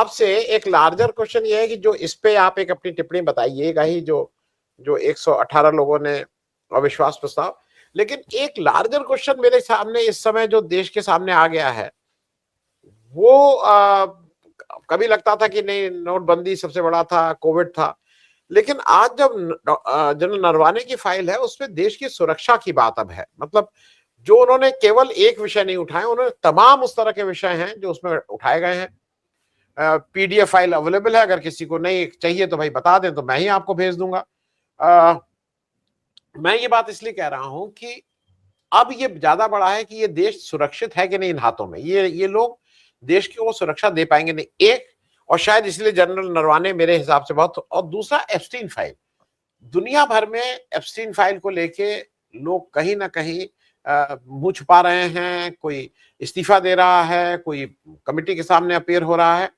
आपसे एक larger question ये है कि जो इस पे आप एक अपनी टिप्पणी बताइएगा ही, जो जो 118 लोगों ने अविश्वास प्रस्ताव, लेकिन एक लार्जर क्वेश्चन मेरे सामने इस समय जो देश के सामने आ गया है वो कभी लगता था कि नहीं नोटबंदी सबसे बड़ा था, कोविड था, लेकिन आज जब जनरल नरवाने की फाइल है उसमें देश की सुरक्षा की बात अब है। मतलब जो उन्होंने केवल एक विषय नहीं उठाए, उन्होंने तमाम उस तरह के विषय हैं जो उसमें उठाए गए हैं। पीडीएफ फाइल अवेलेबल है, अगर किसी को नहीं चाहिए तो भाई बता दें तो मैं ही आपको भेज दूंगा। मैं ये बात इसलिए कह रहा हूं कि अब ये ज्यादा बड़ा है कि ये देश सुरक्षित है कि नहीं इन हाथों में, ये लोग देश की वो सुरक्षा दे पाएंगे नहीं, एक, और शायद इसलिए जनरल नरवाने मेरे हिसाब से बहुत, और दूसरा एप्स्टीन फाइल, दुनिया भर में एप्स्टीन फाइल को लेके लोग कहीं ना कहीं मुंह छुपा रहे हैं, कोई इस्तीफा दे रहा है, कोई कमिटी के सामने अपीयर हो रहा है।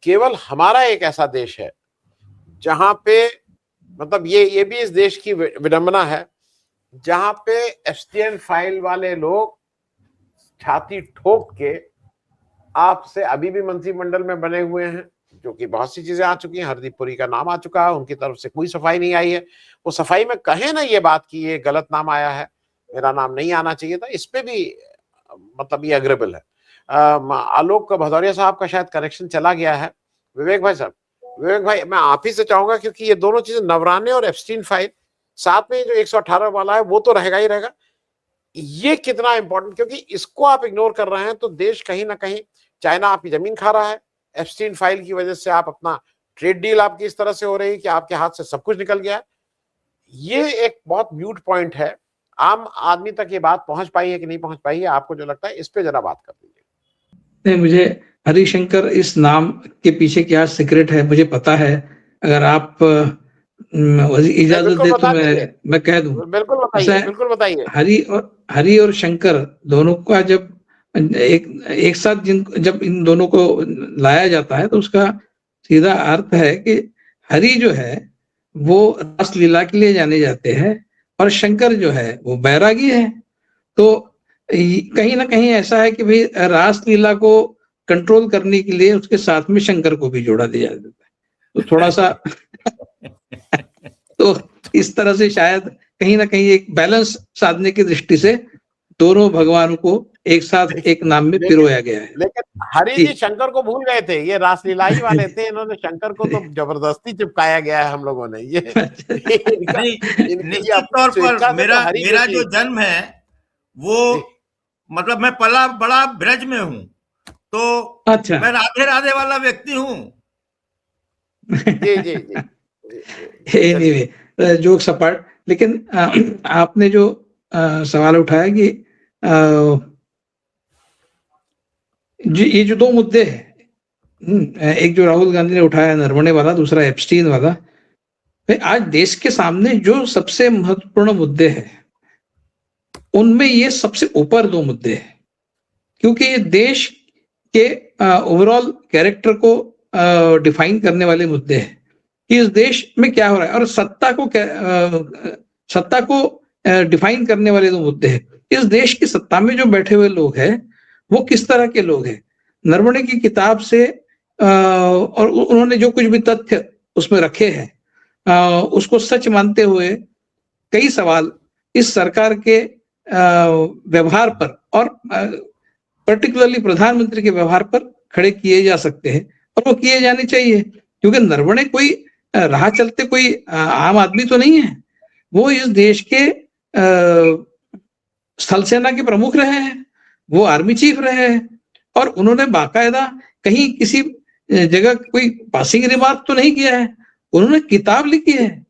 केवल हमारा एक ऐसा देश है जहां पे, मतलब ये भी इस देश की विडंबना है, जहां पे एप्स्टीन फाइल वाले लोग छाती ठोक के आपसे अभी भी मंत्रिमंडल में बने हुए हैं, जो कि बहुत सी चीजें आ चुकी हैं, हरदीप पुरी का नाम आ चुका है, उनकी तरफ से कोई सफाई नहीं आई है। वो सफाई में कहे ना ये बात की ये गलत नाम आया है, मेरा नाम नहीं आना चाहिए था, इस पे भी मतलब ये अग्रेबल है। आलोक भदौरिया साहब का शायद कनेक्शन चला गया है। विवेक भाई साहब, विवेक भाई मैं आप ही से चाहूंगा, क्योंकि ये दोनों चीजें नवराने और एप्स्टीन फाइल, साथ में जो 118 वाला है वो तो रहेगा ही रहेगा, ये कितना इंपॉर्टेंट, क्योंकि इसको आप इग्नोर कर रहे हैं तो देश कहीं ना कहीं, चाइना आपकी जमीन खा रहा है, एप्स्टीन फाइल की वजह से आप अपना ट्रेड डील आपकी इस तरह से हो रही है कि आपके हाथ से सब कुछ निकल गया। ये एक बहुत म्यूट पॉइंट है, आम आदमी तक ये बात पहुंच पाई है कि नहीं पहुंच पाई है, आपको जो लगता है इस पे जरा बात कर दीजिए। नहीं, मुझे हरिशंकर इस नाम के पीछे क्या सीक्रेट है मुझे पता है, अगर आप इजाजत दे तो मैं कह दूं। बिल्कुल बताइए, बिल्कुल बताइए। हरि और शंकर दोनों का जब एक साथ जब इन दोनों को लाया जाता है तो उसका सीधा अर्थ है कि हरि जो है वो रास लीला के लिए जाने जाते हैं और शंकर जो है वो बैरागी है। तो कहीं ना कहीं ऐसा है कि भाई रास लीला को कंट्रोल करने के लिए उसके साथ में शंकर को भी जोड़ा दिया जाता है, तो थोड़ा सा तो इस तरह से शायद कहीं ना कहीं एक बैलेंस साधने की दृष्टि से दोनों भगवानों को एक साथ एक नाम में पिरोया गया है। लेकिन हरि जी शंकर को भूल गए थे, ये रासलीला ही वाले थे, इन्होंने शंकर को तो जबरदस्ती चिपकाया गया है हम लोगों ने। ये निश्चित तौर पर मेरा जो जन्म है वो, मतलब मैं पला बड़ा ब्रज में हूँ, तो अच्छा, मैं राधे राधे वाला व्यक्ति हूँ। जी जी जी एनीवे जोक सपाट, लेकिन आपने जो सवाल उठाया कि ये जो दो मुद्दे हैं, एक जो राहुल गांधी ने उठाया नरवणे वाला, दूसरा एप्स्टीन वाला, आज देश के सामने जो सबसे महत्वपूर्ण मुद्दे हैं उनमें ये सबसे ऊपर दो मुद्दे हैं, क्योंकि ये देश के ओवरऑल कैरेक्टर को डिफाइन करने वाले मुद्दे हैं कि इस देश में क्या हो रहा है, और सत्ता को डिफाइन करने वाले दो मुद्दे हैं। इस देश की सत्ता में जो बैठे हुए लोग हैं वो किस तरह के लोग हैं। नरवणे की किताब से और उन्होंने जो कुछ भी तथ्य उसमें रखे हैं उसको सच मानते हुए कई सवाल इस सरकार के व्यवहार पर और पर्टिकुलरली प्रधानमंत्री के व्यवहार पर खड़े किए जा सकते हैं, और वो किए जाने चाहिए, क्योंकि नरवणे कोई राह चलते कोई आम आदमी तो नहीं है। वो इस देश के स्थल सेना के प्रमुख रहे हैं, वो आर्मी चीफ रहे हैं, और उन्होंने बाकायदा कहीं किसी जगह कोई पासिंग रिमार्क तो नहीं किया है, उन्होंने किताब लिखी है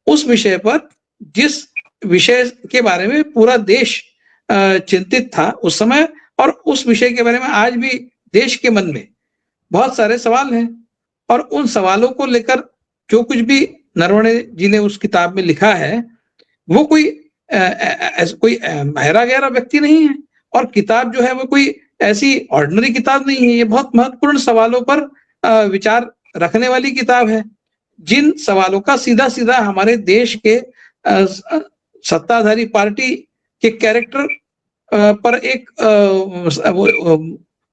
उस विषय पर, जिस विषय के बारे में पूरा देश चिंतित था उस समय, और उस विषय के बारे में आज भी देश के मन में बहुत सारे सवाल हैं, और उन सवालों को लेकर जो कुछ भी नरवणे जी ने उस किताब में लिखा है वो कोई महरा गहरा व्यक्ति नहीं है, और किताब जो है वो कोई ऐसी ऑर्डिनरी किताब नहीं है, ये बहुत महत्वपूर्ण सवालों पर विचार रखने वाली किताब है, जिन सवालों का सीधा सीधा हमारे देश के सत्ताधारी पार्टी के कैरेक्टर पर एक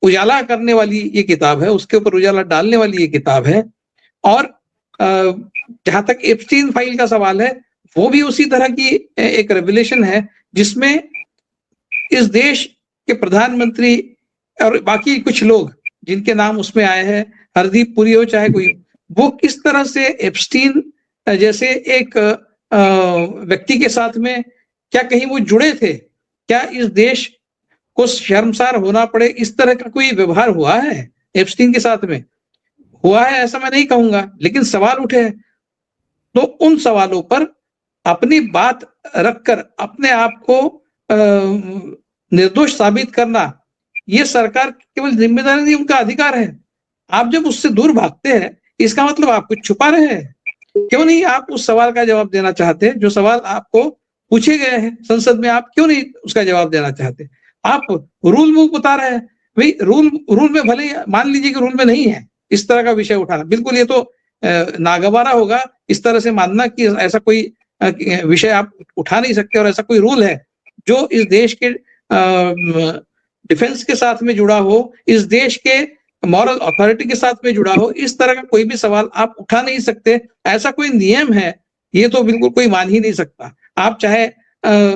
उजाला करने वाली ये किताब है, उसके ऊपर उजाला डालने वाली ये किताब है। और जहां तक एप्स्टीन फाइल का सवाल है, वो भी उसी तरह की एक रेवलेशन है जिसमें इस देश के प्रधानमंत्री और बाकी कुछ लोग जिनके नाम उसमें आए हैं, हरदीप पुरी हो चाहे कोई, वो किस तरह से एप्स्टीन जैसे एक व्यक्ति के साथ में क्या कहीं वो जुड़े थे, क्या इस देश को शर्मसार होना पड़े इस तरह का कोई व्यवहार हुआ है एप्स्टीन के साथ में? हुआ है ऐसा मैं नहीं कहूंगा, लेकिन सवाल उठे हैं। तो उन सवालों पर अपनी बात रखकर अपने आप को निर्दोष साबित करना, ये सरकार केवल जिम्मेदारी नहीं, उनका अधिकार है। आप जब उससे दूर भागते हैं, इसका मतलब आप कुछ छुपा रहे हैं। क्यों नहीं आप उस सवाल का जवाब देना चाहते? जो सवाल आपको पूछे गए हैं संसद में, आप क्यों नहीं उसका जवाब देना चाहते? आप रूल बुक बता रहे हैं, भाई रूल में भले मान लीजिए कि रूल में नहीं है इस तरह का विषय उठाना, बिल्कुल ये तो नागवारा होगा इस तरह से मानना कि ऐसा कोई विषय आप उठा नहीं सकते और ऐसा कोई रूल है जो इस देश के डिफेंस के साथ में जुड़ा हो, इस देश के मॉरल अथॉरिटी के साथ में जुड़ा हो, इस तरह का कोई भी सवाल आप उठा नहीं सकते, ऐसा कोई नियम है, ये तो बिल्कुल कोई मान ही नहीं सकता। आप चाहे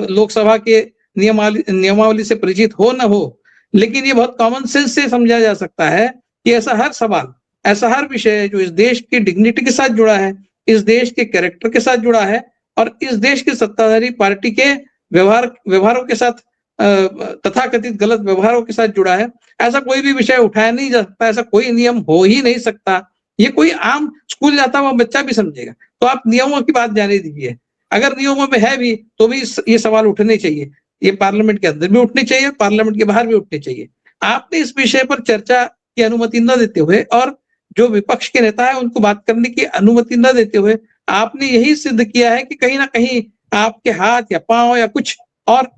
लोकसभा के नियमावली से परिचित हो न हो, लेकिन ये बहुत कॉमन सेंस से समझा जा सकता है कि ऐसा हर सवाल, ऐसा हर विषय जो इस देश की डिग्निटी के साथ जुड़ा है, इस देश के कैरेक्टर के साथ जुड़ा है और इस देश की सत्ताधारी पार्टी के व्यवहारों के साथ, तथाकथित गलत व्यवहारों के साथ जुड़ा है, ऐसा कोई भी विषय उठाया नहीं जा सकता, ऐसा कोई नियम हो ही नहीं सकता। ये कोई आम स्कूल जाता हुआ बच्चा भी समझेगा। तो आप नियमों की बात जाने दीजिए, अगर नियमों में है भी तो भी ये सवाल उठने चाहिए, ये पार्लियामेंट के अंदर भी उठने चाहिए, पार्लियामेंट के बाहर भी उठने चाहिए। आपने इस विषय पर चर्चा की अनुमति न देते हुए और जो विपक्ष के नेता है उनको बात करने की अनुमति न देते हुए आपने यही सिद्ध किया है कि कहीं ना कहीं आपके हाथ या पांव या कुछ और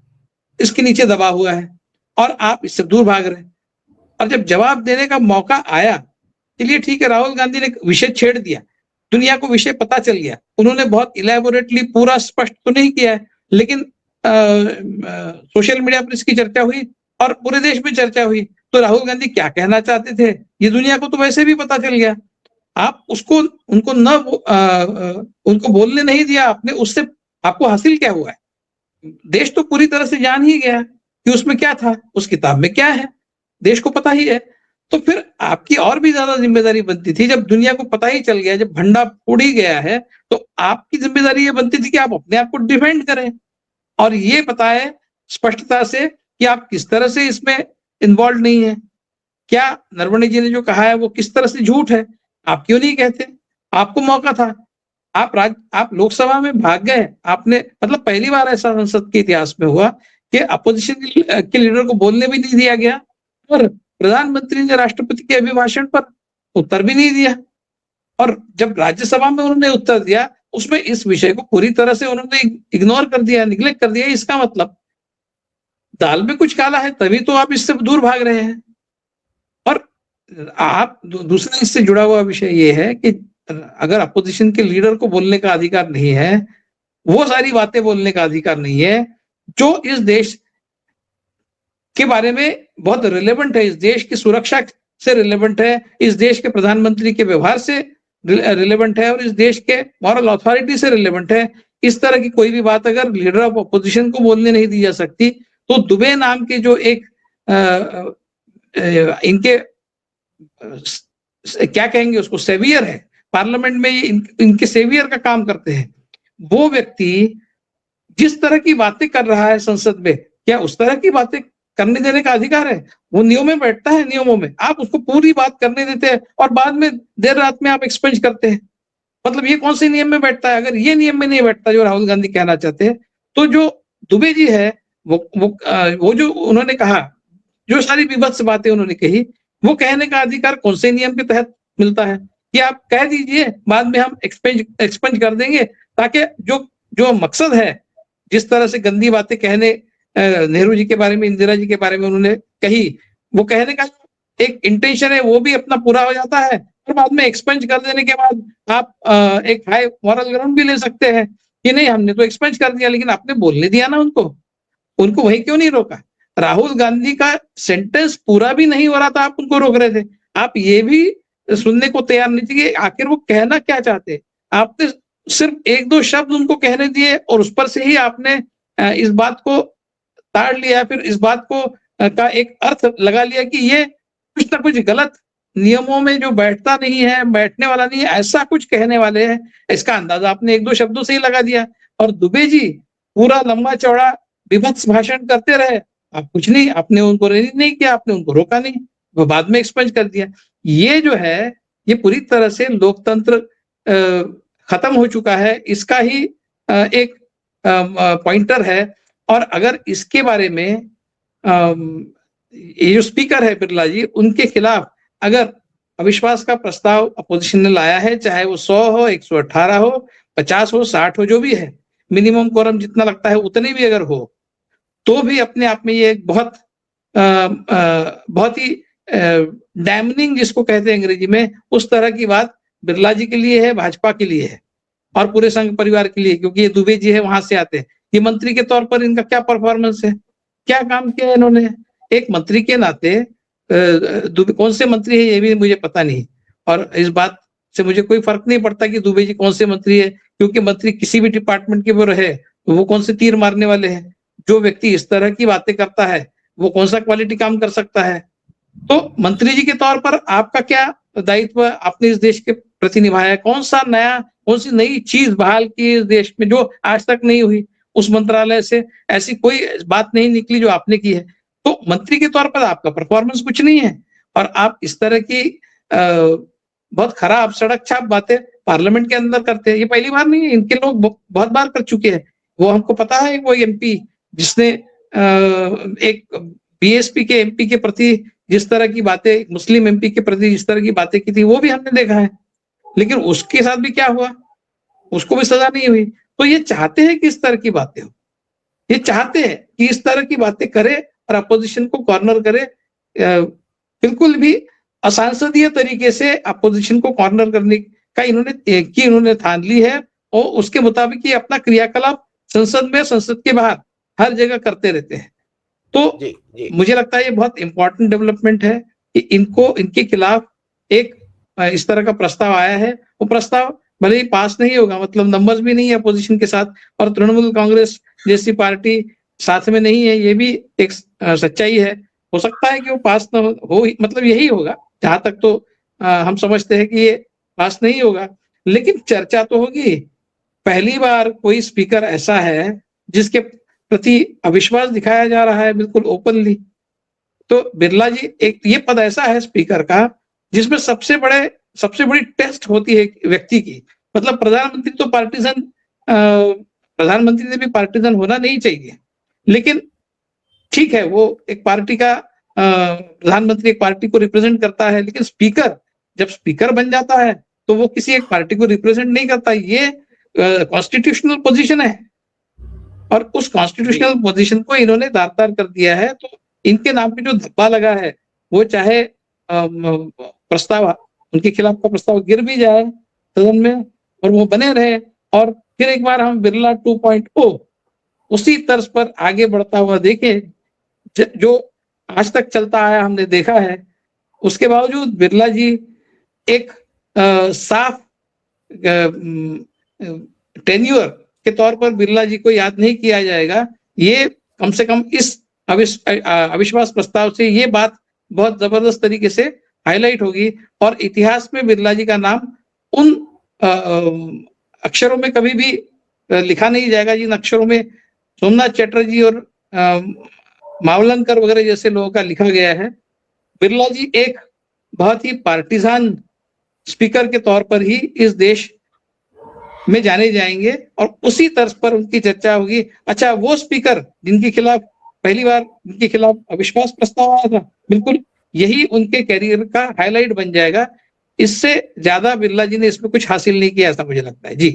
इसके नीचे दबा हुआ है और आप इससे दूर भाग रहे हैं। और जब जवाब देने का मौका आया, चलिए ठीक है, राहुल गांधी ने विषय छेड़ दिया, दुनिया को विषय पता चल गया, उन्होंने बहुत इलेबोरेटली पूरा स्पष्ट तो नहीं किया है, लेकिन सोशल मीडिया पर इसकी चर्चा हुई और पूरे देश में चर्चा हुई। तो राहुल गांधी क्या कहना चाहते थे ये दुनिया को तो वैसे भी पता चल गया। आप उसको उनको उनको बोलने नहीं दिया आपने, उससे आपको हासिल क्या हुआ है? देश तो पूरी तरह से जान ही गया कि उसमें क्या था, उस किताब में क्या है, देश को पता ही है। तो फिर आपकी और भी ज्यादा जिम्मेदारी बनती थी, जब दुनिया को पता ही चल गया, जब भंडा फूट ही गया है, तो आपकी जिम्मेदारी ये बनती थी कि आप अपने आप को डिफेंड करें और ये बताएं स्पष्टता से कि आप किस तरह से इसमें इन्वॉल्व नहीं है। क्या नरवणे जी ने जो कहा है वो किस तरह से झूठ है? आप क्यों नहीं कहते? आपको मौका था, आप लोकसभा में भाग गए। आपने मतलब पहली बार ऐसा संसद के इतिहास में हुआ कि अपोजिशन के लीडर को बोलने भी नहीं दिया गया और प्रधानमंत्री ने राष्ट्रपति के अभिभाषण पर उत्तर भी नहीं दिया। और जब राज्यसभा में उन्होंने उत्तर दिया, उसमें इस विषय को पूरी तरह से उन्होंने इग्नोर कर दिया, निग्लेक्ट कर दिया। इसका मतलब दाल में कुछ काला है, तभी तो आप इससे दूर भाग रहे हैं। और आप दूसरा इससे जुड़ा हुआ विषय ये है कि अगर अपोजिशन के लीडर को बोलने का अधिकार नहीं है, वो सारी बातें बोलने का अधिकार नहीं है जो इस देश के बारे में बहुत रिलेवेंट है, इस देश की सुरक्षा से रिलेवेंट है, इस देश के प्रधानमंत्री के व्यवहार से रिलेवेंट है और इस देश के मॉरल अथॉरिटी से रिलेवेंट है। इस तरह की कोई भी बात अगर लीडर ऑफ अपोजिशन को बोलने नहीं दी जा सकती, तो दुबे नाम के जो एक इनके क्या कहेंगे उसको, सेवियर है, पार्लियामेंट में ये इनके सेवियर का काम करते हैं, वो व्यक्ति जिस तरह की बातें कर रहा है संसद में, क्या उस तरह की बातें करने देने का अधिकार है? वो नियमों में बैठता है, नियमों में आप उसको पूरी बात करने देते हैं और बाद में देर रात में आप एक्सपेंज करते हैं। मतलब ये कौन से नियम में बैठता है? अगर ये नियम में नहीं बैठता जो राहुल गांधी कहना चाहते हैं, तो जो दुबे जी है वो जो उन्होंने कहा, जो सारी विभत्स बातें उन्होंने कही, वो कहने का अधिकार कौन से नियम के तहत मिलता है? कि आप कह दीजिए बाद में हम एक्सपेंज कर देंगे, ताकि जो मकसद है, जिस तरह से गंदी बातें कहने नेहरू जी के बारे में, इंदिरा जी के बारे में उन्होंने कही, वो कहने का एक इंटेंशन है, वो भी अपना पूरा हो जाता है और बाद में एक्सपेंज कर देने के बाद आप एक हाई मॉरल ग्राउंड भी ले सकते हैं कि नहीं हमने तो एक्सपेंज कर दिया, लेकिन आपने बोलने दिया ना उनको वही क्यों नहीं रोका? राहुल गांधी का सेंटेंस पूरा भी नहीं हो रहा था, आप उनको रोक रहे थे। आप ये भी सुनने को तैयार नहीं थे कि आखिर वो कहना क्या चाहते। आपने सिर्फ एक दो शब्द उनको कहने दिए और उस पर से ही आपने इस बात को ताड़ लिया, फिर इस बात को का एक अर्थ लगा लिया कि ये कुछ ना कुछ गलत नियमों में जो बैठता नहीं है, बैठने वाला नहीं है, ऐसा कुछ कहने वाले हैं। इसका अंदाजा आपने एक दो शब्दों से ही लगा दिया। और दुबे जी पूरा लंबा चौड़ा विभत्स भाषण करते रहे, आप कुछ नहीं, आपने उनको रेडी नहीं किया, आपने उनको रोका नहीं, वो बाद में एक्सपंज कर दिया। ये जो है ये पूरी तरह से लोकतंत्र खत्म हो चुका है, इसका ही एक पॉइंटर है। और अगर इसके बारे में ये जो स्पीकर है बिरला जी, उनके खिलाफ अगर अविश्वास का प्रस्ताव अपोजिशन ने लाया है, चाहे वो 100 हो, 118 हो, 50 हो, 60 हो, जो भी है, मिनिमम कोरम जितना लगता है उतने भी अगर हो, तो भी अपने आप में ये एक बहुत ही डैमनिंग जिसको कहते हैं अंग्रेजी में, उस तरह की बात बिरला जी के लिए है, भाजपा के लिए है और पूरे संघ परिवार के लिए, क्योंकि ये दुबे जी है वहां से आते हैं। ये मंत्री के तौर पर इनका क्या परफॉर्मेंस है, क्या काम किया है इन्होंने। एक मंत्री के नाते दुबे कौन से मंत्री है ये भी मुझे पता नहीं, और इस बात से मुझे कोई फर्क नहीं पड़ता कि दुबे जी कौन से मंत्री है, क्योंकि मंत्री किसी भी डिपार्टमेंट के वो रहे तो वो कौन से तीर मारने वाले हैं। जो व्यक्ति इस तरह की बातें करता है वो कौन सा क्वालिटी काम कर सकता है। तो मंत्री जी के तौर पर आपका क्या दायित्व आपने इस देश के प्रति निभाया है, कौन सी नई चीज बहाल की इस देश में जो आज तक नहीं हुई। उस मंत्रालय से ऐसी कोई बात नहीं निकली जो आपने की है। तो मंत्री के तौर पर आपका परफॉर्मेंस कुछ नहीं है, और आप इस तरह की बहुत खराब सड़क छाप बातें पार्लियामेंट के अंदर करते हैं। ये पहली बार नहीं है, इनके लोग बहुत बार कर चुके हैं। वो हमको पता है, वो एमपी जिसने एक बीएसपी के एमपी के प्रति जिस तरह की बातें, मुस्लिम एमपी के प्रति जिस तरह की बातें की थी, वो भी हमने देखा है। लेकिन उसके साथ भी क्या हुआ, उसको भी सजा नहीं हुई। तो ये चाहते हैं कि इस तरह की बातें हो, ये चाहते हैं कि इस तरह की बातें करे और अपोजिशन को कॉर्नर करे। बिल्कुल भी असंसदीय तरीके से अपोजिशन को कॉर्नर करने का इन्होंने ठान ली है, और उसके मुताबिक ये अपना क्रियाकलाप संसद में, संसद के बाहर हर जगह करते रहते हैं। तो जी। मुझे लगता है ये बहुत इंपॉर्टेंट डेवलपमेंट है कि इनके खिलाफ एक इस तरह का प्रस्ताव आया है। वो प्रस्ताव भले ही पास नहीं होगा, मतलब नंबर्स भी नहीं है अपोजिशन के साथ, और तृणमूल कांग्रेस जैसी पार्टी साथ में नहीं है, ये भी एक सच्चाई है। हो सकता है कि वो पास न हो, मतलब यही होगा जहां तक तो हम समझते हैं कि ये पास नहीं होगा। लेकिन चर्चा तो होगी। पहली बार कोई स्पीकर ऐसा है जिसके प्रति अविश्वास दिखाया जा रहा है बिल्कुल ओपनली। तो बिरला जी, एक ये पद ऐसा है स्पीकर का जिसमें सबसे बड़ी टेस्ट होती है व्यक्ति की। मतलब प्रधानमंत्री तो प्रधानमंत्री ने भी पार्टीजन होना नहीं चाहिए, लेकिन ठीक है, वो एक पार्टी का प्रधानमंत्री एक पार्टी को रिप्रेजेंट करता है, लेकिन स्पीकर जब स्पीकर बन जाता है तो वो किसी एक पार्टी को रिप्रेजेंट नहीं करता। ये कॉन्स्टिट्यूशनल पोजीशन है, और उस कॉन्स्टिट्यूशनल पोजीशन को इन्होंने दार-दार कर दिया है। तो इनके नाम पे जो धब्बा लगा है, वो चाहे प्रस्ताव उनके खिलाफ का प्रस्ताव गिर भी जाए सदन में और वो बने रहे, और फिर एक बार हम बिरला 2.0 उसी तर्ज पर आगे बढ़ता हुआ देखें जो आज तक चलता आया हमने देखा है। उसके बावजूद बिरला जी एक साफ टेन्योर के तौर पर बिरला जी को याद नहीं किया जाएगा। ये कम से कम इस अविश्वास प्रस्ताव से ये बात बहुत जबरदस्त तरीके से हाईलाइट होगी, और इतिहास में बिरला जी का नाम उन अक्षरों में कभी भी लिखा नहीं जाएगा जिन अक्षरों में सोमनाथ चटर्जी और मावलंकर वगैरह जैसे लोगों का लिखा गया है। बिरला जी एक बहुत ही पार्टीजान स्पीकर के तौर पर ही इस देश में जाने जाएंगे, और उसी तर्ज पर उनकी चर्चा होगी। अच्छा, वो स्पीकर जिनके खिलाफ पहली बार उनके खिलाफ अविश्वास प्रस्ताव आया था, बिल्कुल यही उनके कैरियर का हाईलाइट बन जाएगा। इससे ज्यादा बिरला जी ने इसमें कुछ हासिल नहीं किया, ऐसा मुझे लगता है। जी।